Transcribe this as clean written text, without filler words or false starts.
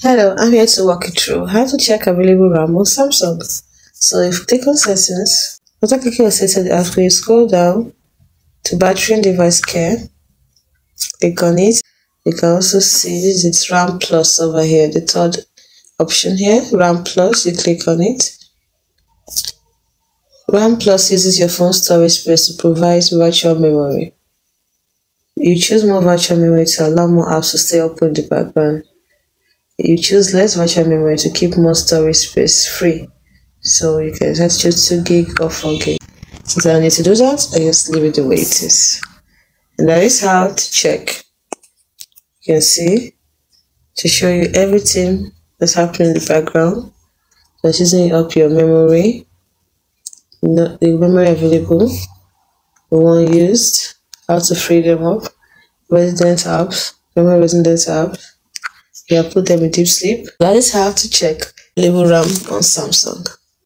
Hello, I'm here to walk you through how to check available RAM on Samsung. So if you click on settings, after clicking on settings, after you scroll down to battery and device care, click on it. You can also see this is RAM Plus over here, the third option here, RAM Plus. You click on it. RAM Plus uses your phone storage space to provide virtual memory. You choose more virtual memory to allow more apps to stay open in the background. You choose less virtual memory to keep more storage space free. So you can just choose 2 gig or 4 gig. Since I don't need to do that, I just leave it the way it is. And that is how to check. You can see to show you everything that's happening in the background. Just using up your memory, the memory available, the one used, how to free them up, resident apps, memory resident apps. You have put them in deep sleep. That is how to check available RAM on Samsung.